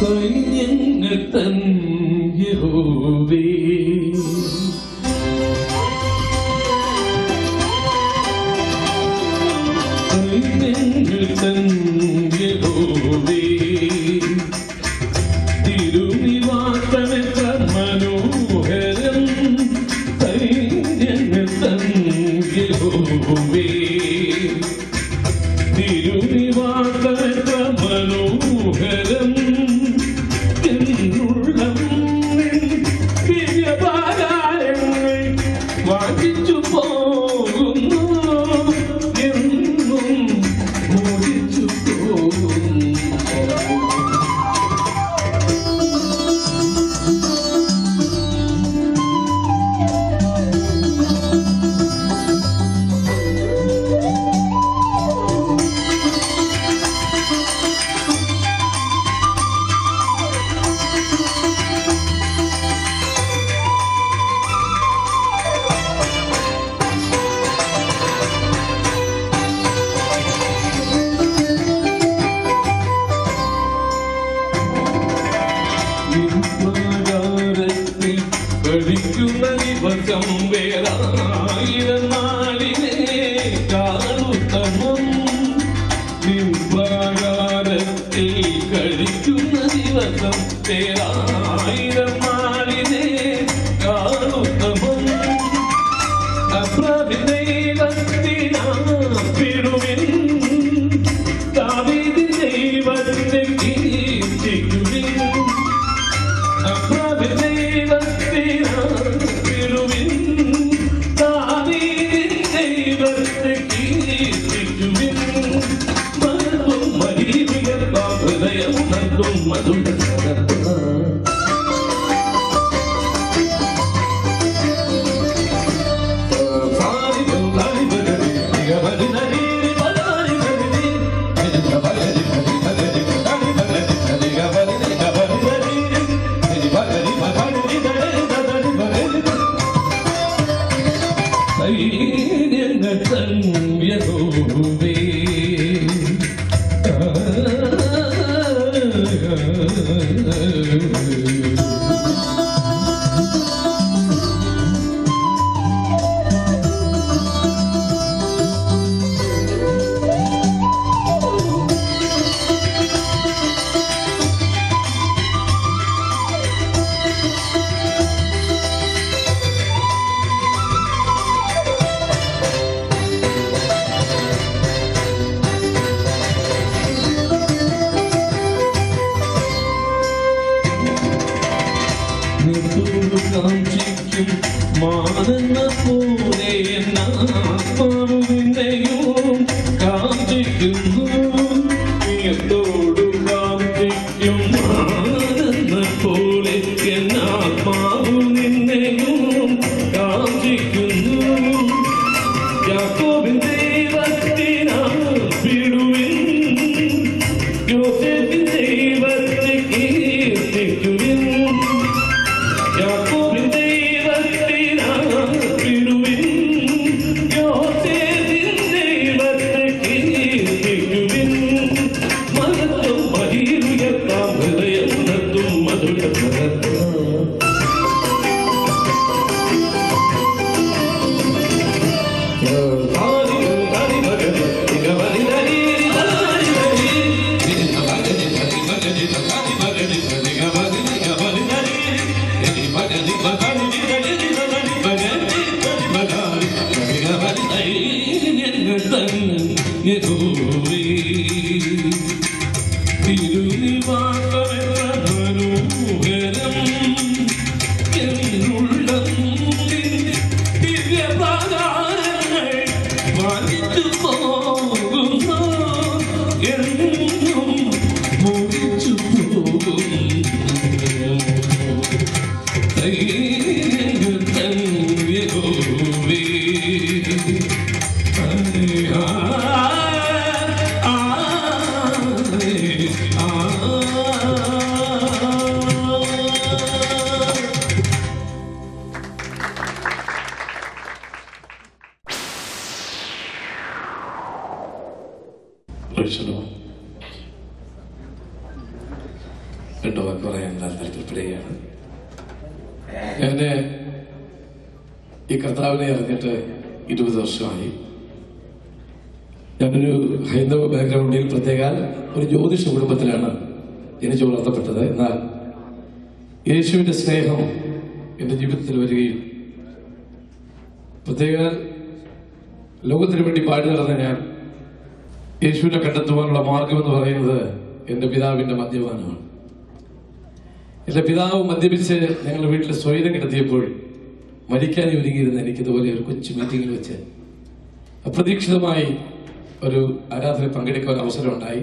സൈന്യങ്ങൾ തൻ യഹോവേ സൈന്യങ്ങൾ തൻ യഹോവേ തിരുനിവാസമെത്ര മനോഹരം സൈന്യങ്ങൾ തൻ യഹോവേ തിരുനിവാസമെത്ര മനോഹരം എന്നുള്ളം ദിവ്യപാരായങ്ങൾ വാങ്ങിച്ചു പോകുന്നു എന്നും മോഹിച്ചു പോകുന്നു ിക്കുന്ന ദിവസം വേറായിരം നാളിനെ കാണുത്തമം നിമ്പാകാരത്തിൽ കഴിക്കുന്ന ദിവസം വേറായിരം നാളിനെ കാണുത്തമം അപ്രവിദൈവത്തിനാപ്പിടുവിൻ ദാവീദിൻ ദൈവത്തെ കീർത്തിക്കുവിൻ കാഞ്ചിക്കും മാനന്ന പോലെ എന്നാത്മാവ് നിന്നെയും കാഞ്ചിക്കുന്നു നീയത്തോടു കാഞ്ചിക്കും മാനന്ന പോലെ എന്നാത്മാവ് നിന്നെയും കാഞ്ചിക്കുന്നു യാക്കോബിൻ ദൈവത്തിനാപ്പിടുവിൻ യോസേഫിൻ ദൈവത്തെ കീർത്തിക്കുവിൻ യാക്കോബിൻ ദൈവത്തിനാപ്പിടുവിൻ യോസേഫിൻ ദൈവത്തെ കീർത്തിക്കുവിൻ മഹത്വം മഹീരുയർത്താം ഹൃദയമുണർത്തും മധുരപരത്താം 2 വാക്ക് പറയാൻ താല്പര്യപ്പെടുകയാണ്. ഞാൻ ഈ കർത്താവിനെ അറിഞ്ഞിട്ട് 20 വർഷമായി. ഞാനൊരു ഹൈന്ദവ ബാക്ക്ഗ്രൗണ്ടിൽ, പ്രത്യേക ഒരു ജ്യോതിഷ കുടുംബത്തിലാണ് ജനിച്ചു വളർത്തപ്പെട്ടത്. എന്നാൽ യേശുവിന്റെ സ്നേഹം എൻ്റെ ജീവിതത്തിൽ വരികയും പ്രത്യേക ലോകത്തിന് വേണ്ടി പാടി നടന്ന ഞാൻ യേശുവിനെ കണ്ടെത്തുവാനുള്ള മാർഗമെന്ന് പറയുന്നത് എൻ്റെ പിതാവിൻ്റെ മദ്യപാനമാണ്. എൻ്റെ പിതാവ് മദ്യപിച്ച് ഞങ്ങളുടെ വീട്ടിൽ സ്വൈരം കിടത്തിയപ്പോൾ മരിക്കാൻ ഒരുങ്ങിയിരുന്ന എനിക്കിതുപോലെ ഒരു കൊച്ചു മീറ്റിങ്ങിൽ വെച്ച് അപ്രതീക്ഷിതമായി ഒരു ആരാധനയിൽ പങ്കെടുക്കാൻ അവസരം ഉണ്ടായി.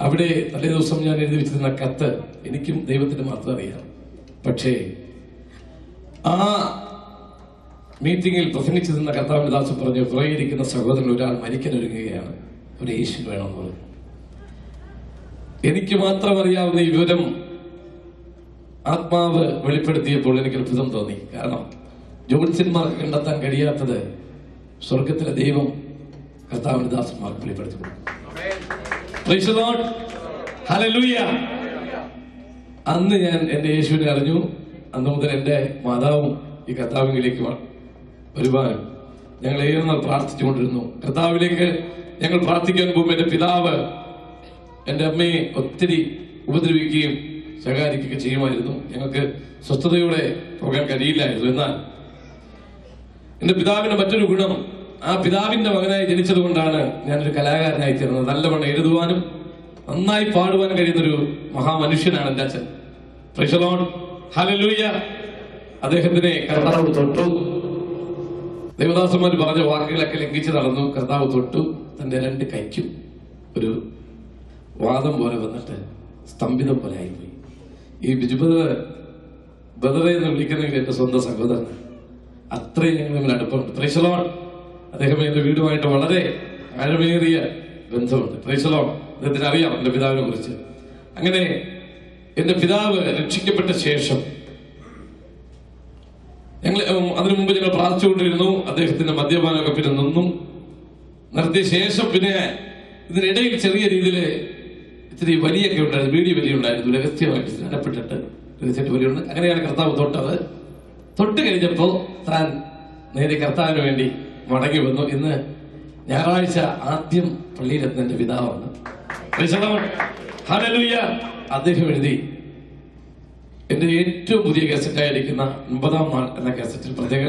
അവിടെ തലേ ദിവസം ഞാൻ എഴുതി വെച്ചിരുന്ന കത്ത് എനിക്കും ദൈവത്തിന് മാത്രം അറിയാം. പക്ഷേ ആ മീറ്റിംഗിൽ പ്രസംഗിച്ചു നിന്ന കർത്താവിന്റെ ദാസൻ പറഞ്ഞു, പുറകിരിക്കുന്ന സഹോദരൻ ഒരാൾ മരിക്കാൻ ഒരുങ്ങുകയാണ്, ഒരു യേശു വേണമെന്ന് പറഞ്ഞു. എനിക്ക് മാത്രം അറിയാവുന്ന ഈ വിവരം ആത്മാവ് വെളിപ്പെടുത്തിയപ്പോൾ എനിക്ക് അത്ഭുതം തോന്നി. കാരണം ജ്യോത്സ്യന്മാർക്ക് കണ്ടെത്താൻ കഴിയാത്തത് സ്വർഗത്തിലെ ദൈവം കർത്താവിന്റെ ദാസന്മാർക്ക് വെളിപ്പെടുത്തി. Praise the Lord, hallelujah. അന്ന് ഞാൻ എന്റെ യേശുവിനെ അറിഞ്ഞു. അന്ന് മുതൽ എന്റെ മാതാവും ഈ കർത്താവിലേക്ക് വരുവാനും ഞങ്ങൾ ഏറെ നാൾ പ്രാർത്ഥിച്ചുകൊണ്ടിരുന്നു. കർത്താവിലേക്ക് ഞങ്ങൾ പ്രാർത്ഥിക്കാൻ പോകുമ്പോൾ എന്റെ പിതാവ് എന്റെ അമ്മയെ ഒത്തിരി ഉപദ്രവിക്കുകയും ശകാരിക്കുകയും ചെയ്യുമായിരുന്നു. ഞങ്ങൾക്ക് സ്വസ്ഥതയോടെ പോകാൻ കഴിയില്ലായിരുന്നു. എന്നാൽ എന്റെ പിതാവിന്റെ മറ്റൊരു ഗുണം, ആ പിതാവിന്റെ മകനായി ജനിച്ചത് കൊണ്ടാണ് ഞാനൊരു കലാകാരനായി തീർന്നത്. നല്ലവണ്ണം എഴുതുവാനും നന്നായി പാടുവാനും കഴിയുന്നൊരു മഹാമനുഷ്യനാണ് എന്റെ അച്ഛൻ. Praise the Lord, hallelujah. അദ്ദേഹത്തിനെ കർത്താവ് തൊട്ടു. ദേവദാസന്മാർ പറഞ്ഞ വാക്കുകളൊക്കെ ലംഘിച്ച് നടന്നു. കർത്താവ് തൊട്ടു. തന്റെ 2 കൈക്കും ഒരു വാദം പോലെ വന്നിട്ട് സ്തംഭിതം പോലെ ആയിപ്പോയി. ഈ ബദറെ എന്ന് വിളിക്കുന്നെങ്കിൽ എന്റെ സ്വന്തം സഹോദരൻ. അത്രയും ഞങ്ങൾ തമ്മിൽ അടുപ്പമുണ്ട്. Praise the Lord. അദ്ദേഹം എന്റെ വീടുമായിട്ട് വളരെ ആഴമേറിയ ബന്ധമുണ്ട്. Praise the Lord. അദ്ദേഹത്തിന് അറിയാം എന്റെ പിതാവിനെ കുറിച്ച്. അങ്ങനെ എന്റെ പിതാവ് രക്ഷിക്കപ്പെട്ട ശേഷം ഞങ്ങൾ അതിനു മുമ്പ് ഞങ്ങൾ പ്രാർത്ഥിച്ചുകൊണ്ടിരുന്നു. അദ്ദേഹത്തിന്റെ മദ്യപാനമൊക്കെ പിന്നെ നിർത്തിയ ശേഷം പിന്നെ ഇതിനിടയിൽ ചെറിയ രീതിയിൽ ഇത്തിരി വലിയൊക്കെ ഉണ്ടായിരുന്നു, വീഡിയോ വലിയ ഉണ്ടായിരുന്നു, രഹസ്യമായിട്ട് സ്നാനപ്പെട്ടിട്ട് രഹസ്യമായിട്ട് വലിയുണ്ട്. അങ്ങനെയാണ് കർത്താവ് തൊട്ടത്. തൊട്ട് കഴിഞ്ഞപ്പോൾ താൻ നേരെ കർത്താവിന് വേണ്ടി മടങ്ങി വന്നു. ഇന്ന് ഞായറാഴ്ച ആദ്യം പള്ളിയിലെത്തുന്ന എന്റെ പിതാവാണ്. ഹല്ലേലൂയ. അദ്ദേഹം എഴുതി എന്റെ ഏറ്റവും പുതിയ കാസറ്റായിരിക്കുന്ന 50-ാം നാൾ എന്ന കാസറ്റിൽ പ്രത്യേക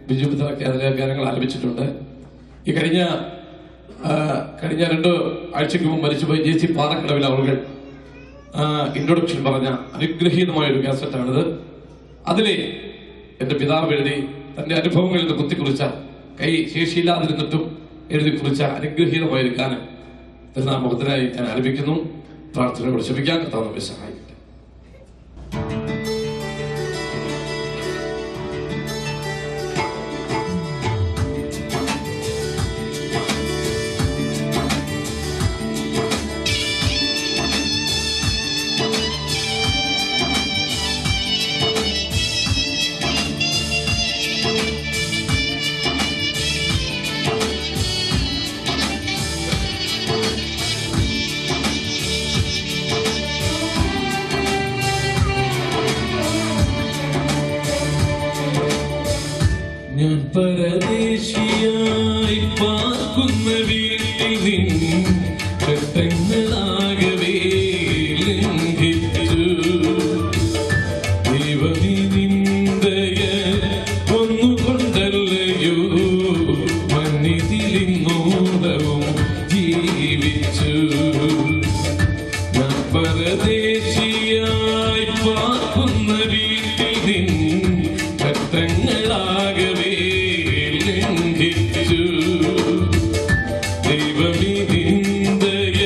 ബിജു പിതറൊക്കെ അതിലെ ഗാനങ്ങൾ ആലപിച്ചിട്ടുണ്ട്. ഈ കഴിഞ്ഞ 2 ആഴ്ചക്ക് മുമ്പ് മരിച്ചുപോയി JC പാറക്കടവിൽ അവർ ഇൻട്രൊഡക്ഷൻ പറഞ്ഞ അനുഗ്രഹീതമായൊരു കാസറ്റാണിത്. അതിലെ എന്റെ പിതാവ് എഴുതി തന്റെ അനുഭവങ്ങളിൽ നിന്ന് കുത്തിക്കുറിച്ച, കൈ ശേഷിയില്ലാതിരുന്നിട്ടും എഴുതി കുറിച്ച അനുഗ്രഹീതമായൊരു ഗാനം തിരുനാമത്തിനായി ഞാൻ ആലപിക്കുന്നു. പ്രാർത്ഥനയോട് ക്ഷമിക്കാൻ കർത്താവ് നമ്മെ സഹായിക്കട്ടെ. ഞാൻ പരദേശിയായി പാർക്കുന്ന വീട്ടിൽ ചട്ടങ്ങളാകവേ ലംഘിച്ചു. ദൈവമേ നിന്ദയ ഒന്നുകൊണ്ടല്ലയോ മന്നിതിലിന്നോടവും ജീവിച്ചു. ഞാൻ പരദേശിയായി പാർക്കുന്ന വീട്ടിൽ ചട്ടങ്ങളാകവേ ലംഘിച്ചു. ദൈവമേ നിന്ദയ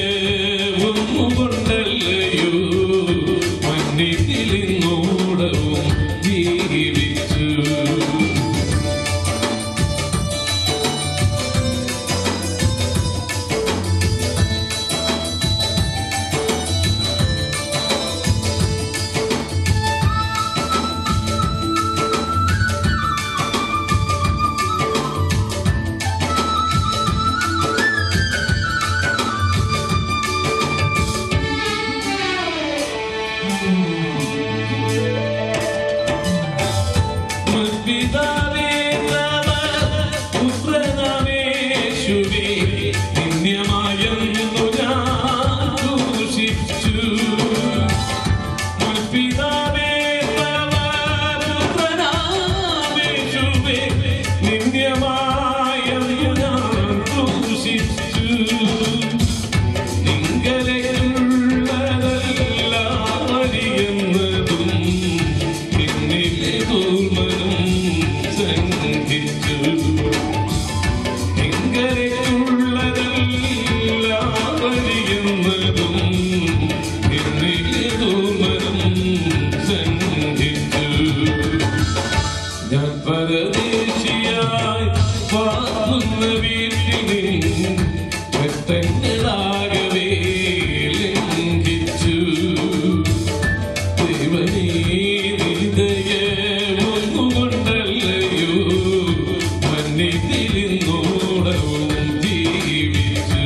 പാർക്കുന്ന വീട്ടിൽ വ്യക്തങ്ങളാകവേ ലംഘിച്ചു. ദൈവമേ ഹൃദയമൊന്നുകൊണ്ടല്ലയോ മന്നിതിരുന്നോടവും ജീവിച്ചു.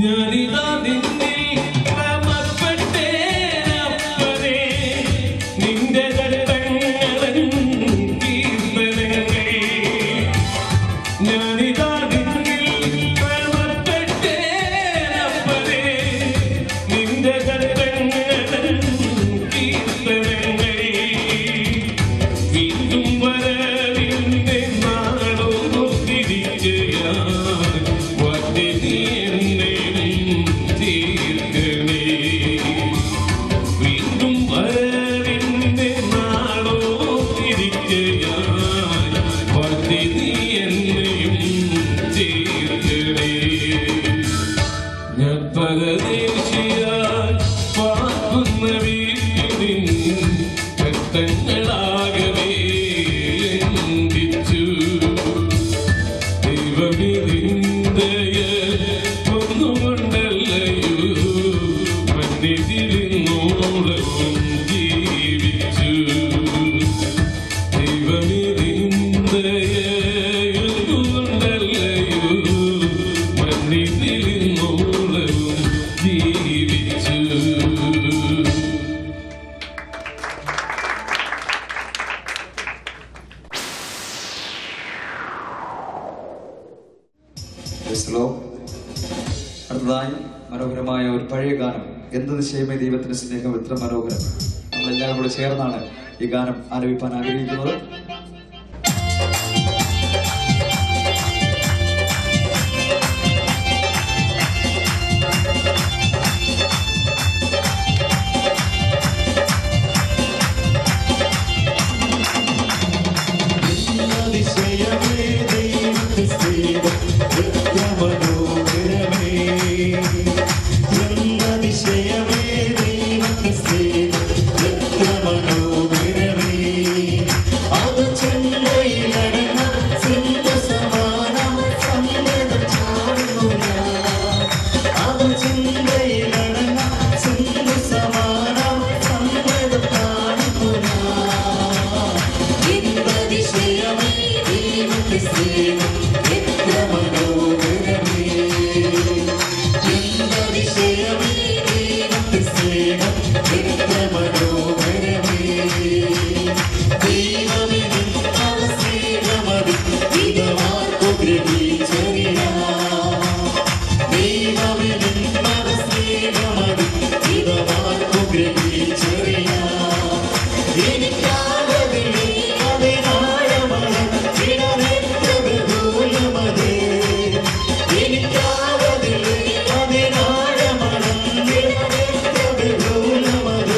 ഞാനിതാ നിന്നിൽ ക്രമപ്പെട്ടേനപ്പനേ, നിന്റെ ചരിത്രങ്ങളും കീർത്തനങ്ങൾ. ഞാനിതാ നിന്നിൽ ക്രമപ്പെട്ടേനപ്പനേ, നിന്റെ ചരിത്രങ്ങളും കീർത്തനങ്ങൾ. വീണ്ടും വരവിന്റെ നാളോർത്തിരിക്കുകയാൽ വന്ദനീ വീണ്ടും വരവിന്റെ നാളോ തിരിക്കയാൽ വന്ദനീ എന്നെയും തീർക്കണേ. ഞാൻ പരദേശിയാൽ പാർക്കുന്ന വീട്ടിൽ വ്യക്തങ്ങളാകവേ ലംഘിച്ചു. ദൈവമേ ഒന്നുകൊണ്ടല്ലയോ മന്നിതിരുന്നോളവും ജീവിച്ചു. ദൈവമേ ഒന്നുകൊണ്ടല്ലയോ മന്നിതിരുന്നോളവും ജീവിച്ചു. അടുത്തതായി മനോഹരമായ ഒരു പഴയ ഗാനം, എന്ത് നിശ്ചയമേ ദൈവത്തിന്റെ സ്നേഹം എത്ര മനോഹരം. നമ്മളെല്ലാവരും കൂടെ ചേർന്നാണ് ഈ ഗാനം ആലപിക്കാൻ ആഗ്രഹിക്കുന്നത്. ും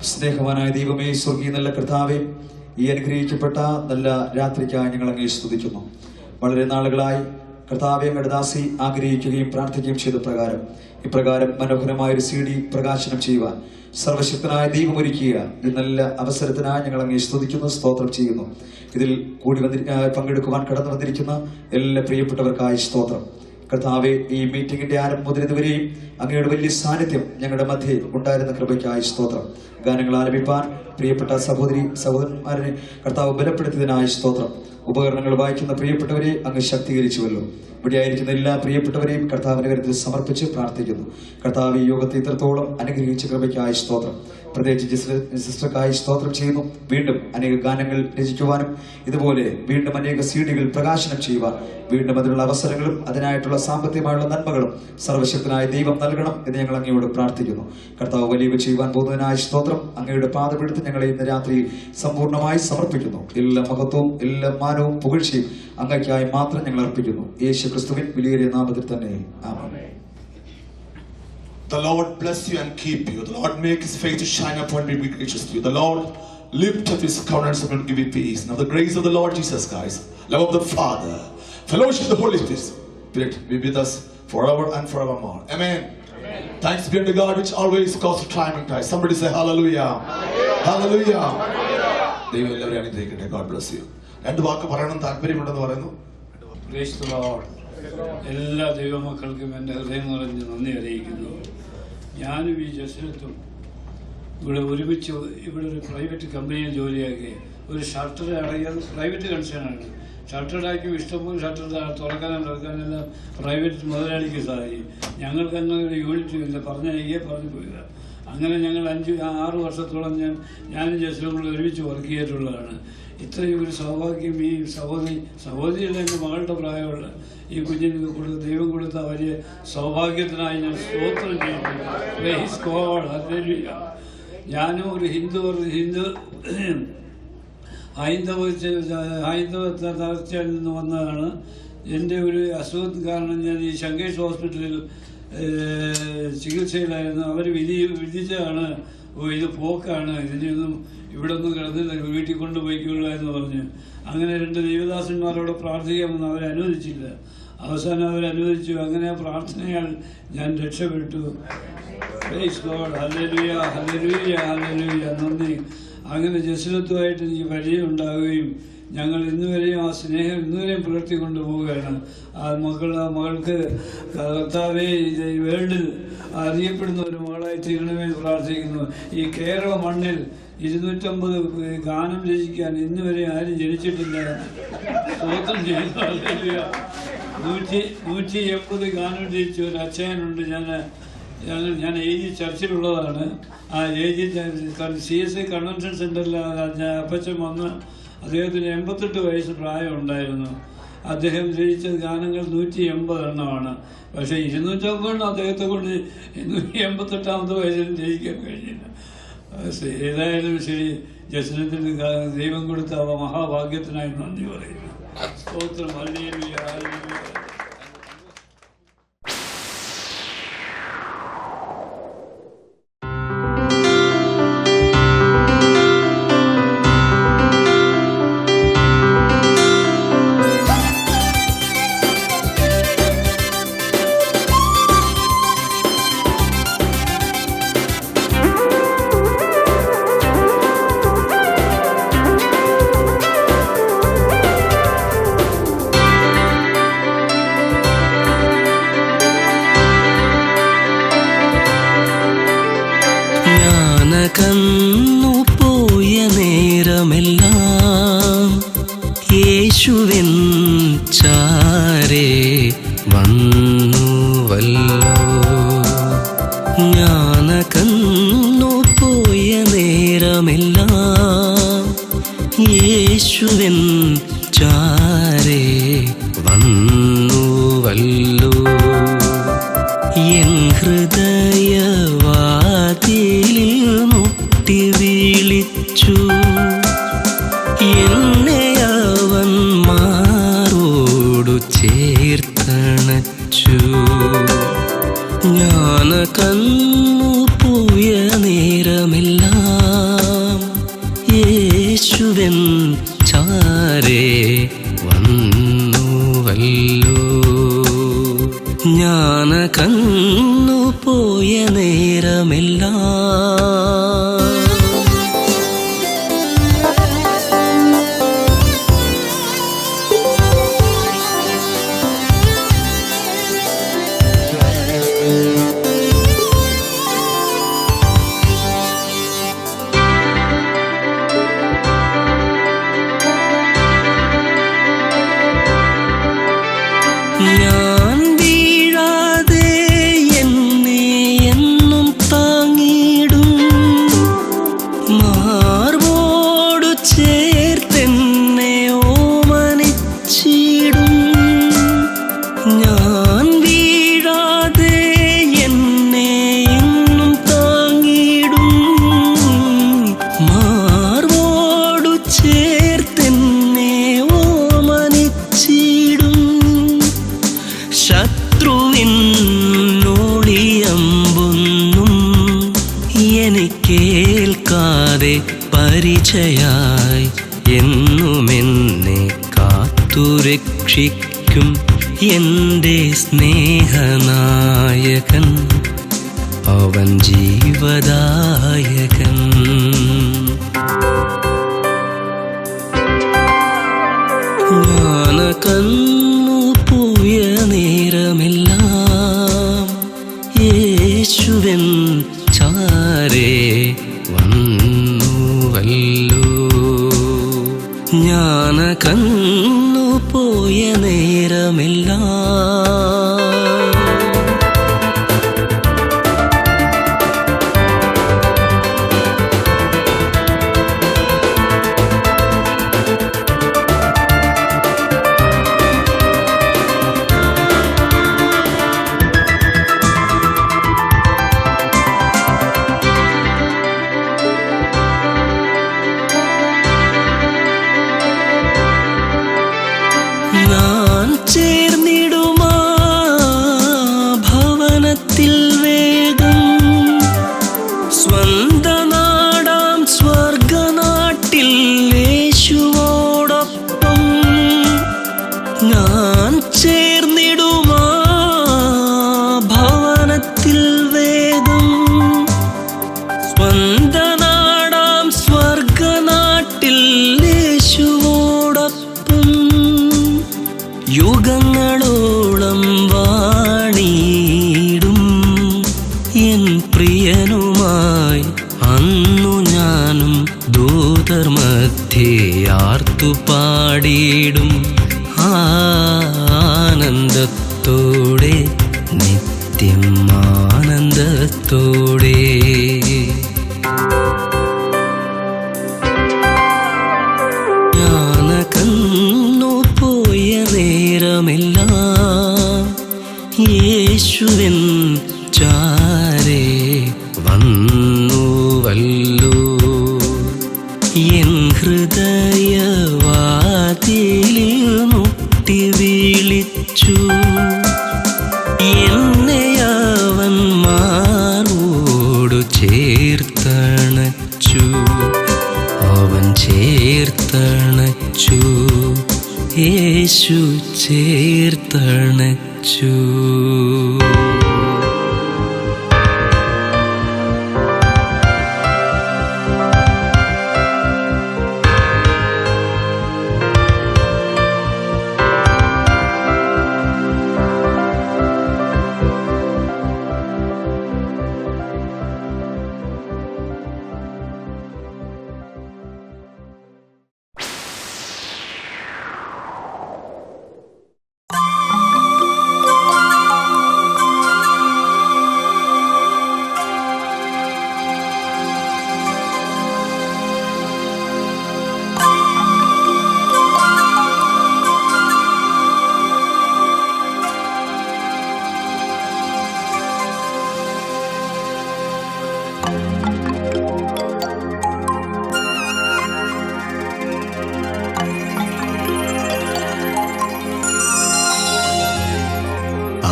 സ്നേഹവാനായ ദൈവമേ, സ്വർഗീയ നല്ല കർത്താവേ, ഈ അനുഗ്രഹിക്കപ്പെട്ട നല്ല രാത്രിക്കായി ഞങ്ങൾ അങ്ങേ സ്തുതിക്കുന്നു. വളരെ നാളുകളായി കർത്താവെ അങ്ങയുടെ ദാസി ആഗ്രഹിക്കുകയും പ്രാർത്ഥിക്കുകയും ചെയ്ത പ്രകാരം ഇപ്രകാരം മനോഹരമായ ഒരു CD പ്രകാശനം ചെയ്യുവാൻ സർവശക്തനായ ദൈവമൊരുക്കിയ ഈ നല്ല അവസരത്തിനായി ഞങ്ങൾ അങ്ങേ സ്തുതിക്കുന്നു, സ്തോത്രം ചെയ്യുന്നു. ഇതിൽ കൂടി പങ്കെടുക്കുവാൻ കടന്നു വന്നിരിക്കുന്ന എല്ലാ പ്രിയപ്പെട്ടവർക്കായി സ്തോത്രം. കർത്താവെ, ഈ മീറ്റിംഗിന്റെ ആരംഭം മുതൽ ഇതുവരെയും അങ്ങയുടെ വലിയ സാന്നിധ്യം ഞങ്ങളുടെ മധ്യേ ഉണ്ടായിരുന്ന കൃപയ്ക്കായി സ്തോത്രം. ഗാനങ്ങൾ ആലപിപ്പാൻ പ്രിയപ്പെട്ട സഹോദരന്മാരെ കർത്താവ് ബലപ്പെടുത്തിയതിനായി സ്തോത്രം. ഉപകരണങ്ങൾ വായിക്കുന്ന പ്രിയപ്പെട്ടവരെ അങ്ങ് ശക്തീകരിച്ചുവല്ലോ. ഇവിടെയായിരിക്കുന്ന എല്ലാ പ്രിയപ്പെട്ടവരെയും കർത്താവിന്റെ കരുത്തിൽ സമർപ്പിച്ച് പ്രാർത്ഥിക്കുന്നു. കർത്താവ് ഈ യോഗത്തെ ഇത്രത്തോളം അനുഗ്രഹിച്ച കൃപയ്ക്കായി സ്തോത്രം. പ്രത്യേകിച്ച് സിസ്റ്റർക്കായി സ്തോത്രം ചെയ്യുന്നു. വീണ്ടും അനേക ഗാനങ്ങൾ രചിക്കുവാനും ഇതുപോലെ വീണ്ടും അനേക CD-കൾ പ്രകാശനം ചെയ്യുവാൻ വീണ്ടും അതിനുള്ള അവസരങ്ങളും അതിനായിട്ടുള്ള സാമ്പത്തികമായുള്ള നന്മകളും സർവശക്തനായ ദൈവം നൽകണം എന്ന് ഞങ്ങൾ അങ്ങയോട് പ്രാർത്ഥിക്കുന്നു. കർത്താവ് വലിയ ചെയ്യുവാൻ പോകുന്നതിനായി സ്തോത്രം. അങ്ങയുടെ പാദമെടുത്ത് ഞങ്ങളെ ഇന്ന് രാത്രി സമ്പൂർണ്ണമായി സമർപ്പിക്കുന്നു. എല്ലാ മഹത്വവും എല്ലാ മാനവും പുകഴ്ചയും അങ്ങയ്ക്കായി മാത്രം ഞങ്ങൾ അർപ്പിക്കുന്നു. യേശു ക്രിസ്തുവിൻ വിലയേറിയ നാമത്തിൽ തന്നെ ആമേൻ. The Lord bless you and keep you. The Lord make his face to shine upon you and be gracious to you. The Lord lift up his countenance and give you peace. Now the grace of the Lord Jesus Christ, love of the Father, fellowship of the Holy Spirit be with us forever and forevermore. Amen. Amen. Thanks be unto God which always causes triumph in Christ. Somebody say hallelujah. Hallelujah. ദൈവം എല്ലാവരെയും അനുഗ്രഹിക്കട്ടെ. God bless you. രണ്ട് വാക്ക് പറയണം താല്പര്യമുണ്ടെന്ന് പറയുന്നു. Praise the Lord. എല്ലാ ദൈവമക്കൾക്കും എൻ്റെ ഹൃദയം നിറഞ്ഞ് നന്ദി അറിയിക്കുന്നു. ഞാനും ഈ ജസ്റ്റിനത്തും ഇവിടെ ഒരുമിച്ച് ഇവിടെ ഒരു പ്രൈവറ്റ് കമ്പനിയിൽ ജോലിയാക്കി ഒരു ഷട്ടർ അടയ്യത് പ്രൈവറ്റ് കൺസേണാണ്. ഷട്ടർഡാക്കി ഇഷ്ടംപോലെ ഷട്ടർ തുറക്കാനും തുറക്കാനെല്ലാം പ്രൈവറ്റ് മുതലാളിക്ക് സാധിക്കും. ഞങ്ങൾക്കന്ന് ഒരു യൂണിറ്റും ഇല്ല, പറഞ്ഞു പോയില്ല. അങ്ങനെ ഞങ്ങൾ 5-6 വർഷത്തോളം ഞാനും ജസ്റ്റിനും കൂടെ ഒരുമിച്ച് വർക്ക് ചെയ്തിട്ടുള്ളതാണ്. ഇത്രയും ഒരു സൗഭാഗ്യം ഈ സഹോദരിയല്ല എൻ്റെ മകളുടെ പ്രായമുള്ള ഈ കുഞ്ഞിന് ദൈവം കൊടുത്ത വലിയ സൗഭാഗ്യത്തിനായി ഞാൻ സ്തോത്രം ചെയ്യുന്നു. ഞാനും ഒരു ഹൈന്ദവ തലർച്ചയിൽ നിന്ന് വന്നതാണ്. എൻ്റെ ഒരു അസുഖം കാരണം ഞാൻ ഈ ശങ്കേഷ് ഹോസ്പിറ്റലിൽ ചികിത്സയിലായിരുന്നു. അവർ വിധിച്ചതാണ്, ഇത് പോക്കാണ്, ഇതിനൊന്നും ഇവിടെ ഒന്നും കിടന്നില്ല, വീട്ടിൽ കൊണ്ടുപോയിക്കൊള്ളുക എന്ന് പറഞ്ഞു. അങ്ങനെ 2 ദൈവദാസന്മാരോട് പ്രാർത്ഥിക്കാമെന്ന് അവരെ അനുവദിച്ചില്ല. അവസാനം അവരനുവദിച്ചു. അങ്ങനെ പ്രാർത്ഥനയാൽ ഞാൻ രക്ഷപ്പെട്ടു. Praise God. Hallelujah, hallelujah, hallelujah. നന്ദി. അങ്ങനെ ജസ്റ്റിനത്തുമായിട്ട് എനിക്ക് പരിചയം ഉണ്ടാവുകയും ഞങ്ങൾ ഇന്നുവരെയും ആ സ്നേഹം ഇന്നുവരെയും പുലർത്തിക്കൊണ്ടു പോവുകയാണ്. ആ മകൾക്ക് കർത്താവേ ഈ വേൾഡിൽ അറിയപ്പെടുന്ന ഒരു മകളായി തീരണമെന്ന് പ്രാർത്ഥിക്കുന്നു. ഈ കേരള മണ്ണിൽ 250 ഗാനം രചിക്കാൻ ഇന്നുവരെ ആരും ജനിച്ചിട്ടില്ല. സ്തോത്രം ചെയ്യുന്നു. 180 ഗാനം രചിച്ച ഒരു അച്ഛനുണ്ട്. ഞാൻ ഏജ് ചർച്ചിലുള്ളതാണ്. ആ ഏജ് CSI കൺവെൻഷൻ സെൻ്ററിൽ അപ്പച്ചൻ വന്ന് അദ്ദേഹത്തിന് 88 വയസ്സ് പ്രായം ഉണ്ടായിരുന്നു. അദ്ദേഹം രചിച്ച ഗാനങ്ങൾ 180 എണ്ണമാണ്. പക്ഷേ 250 അദ്ദേഹത്തെ കൊണ്ട് 288ാമത്തെ വയസ്സിൽ ജയിക്കാൻ കഴിഞ്ഞില്ല. ഏതായാലും ശരി, ജസ്റ്റിനത്തിന് ദൈവം കൊടുത്ത മഹാഭാഗ്യത്തിനായി നന്ദി പറയുന്നു. സ്തോത്രം. Hallelujah, hallelujah. കന്നുപോയ നേരമെല്ലാം യേശുവിൻ ചാരേ വന്നുവല്ലോ. ഞാൻ കന്നുപോയ നേരമെല്ലാം യേശുവിൻ ചാരേ വന്നുവല്ലോ. എൻ ഹൃദയവാതിലിൽ മുട്ടി വിളിച്ചു, എന്നെ അവൻ മാറോടു ചേർത്തണച്ചു. ഞാൻ കന്നുപോയ നേരമെല്ലാം യേശുവിൻ ചാരേ വന്നുവല്ലോ. ഞാൻ കന്നുപോയ നേരമെല്ലാം ഞാൻ വീഴാതെ എന്നെ എന്നും താങ്ങിടും കേൾക്കാതെ പരിചയായി എന്നുമെന്നെ കാത്തുരക്ഷിക്കും എൻ്റെ സ്നേഹനായകൻ, അവൻ ജീവദായകൻ. ജ്ഞാനകന്നു പോയ നേരമെല്ലാം യേശുവൻ ചാരേ വന്നുവല്ലോ. ജ്ഞാനകന്നു പോയ നേരമെല്ലാം ഞാൻ ചേർന്നിടുമാ ഭവനത്തിൽ വേഗം, സ്വന്ത നാടാം സ്വർഗനാട്ടിൽ യേശുവോടൊപ്പം. ഞാൻ ചേർന്നിടുമാ ഭവനത്തിൽ വേഗം, സ്വന്ത നാടാം സ്വർഗനാട്ടിൽ യേശുവോടൊപ്പം. യുഗങ്ങളോളം വാണിടും എൻ പ്രിയനുമായി അന്നു ഞാനും ദൂതർ മധ്യേ ആർത്തുപാടിയിടും ആനന്ദത്തോടെ, നിത്യം ആനന്ദത്തോടെ. ജ്ഞാനകന്നു പോയ നേരമെല്ലാം യേശുവൻ ചാരേ വന്നുവല്ലോ. എൻ ഹൃദയവാതിലിൽ മുട്ടി വിളിച്ചു, എന്നെ അവൻ മാറോടു ചേർത്തണച്ചു, അവൻ ചേർത്തണച്ചു, യേശു ചേർത്തണച്ചു.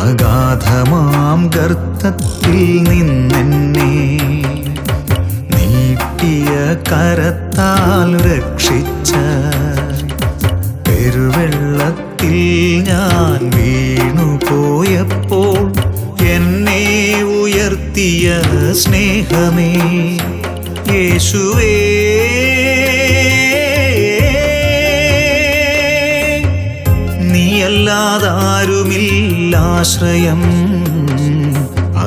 അഗാധമാം ഗർത്തത്തിൽ നിന്നെന്നെ നീട്ടിയ കരത്താൽ രക്ഷിച്ച പെരുവെള്ളത്തിൽ ഞാൻ വീണുപോയപ്പോൾ എന്നെ ഉയർത്തിയ സ്നേഹമേ യേശുവേ, നീയല്ലാതാരുമില്ലാശ്രയം.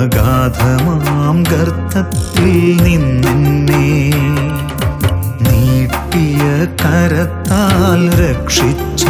അഗാധമാം ഗർത്തത്തിൽ നിന്നെന്നെ നീട്ടിയ കരത്താൽ രക്ഷിച്ച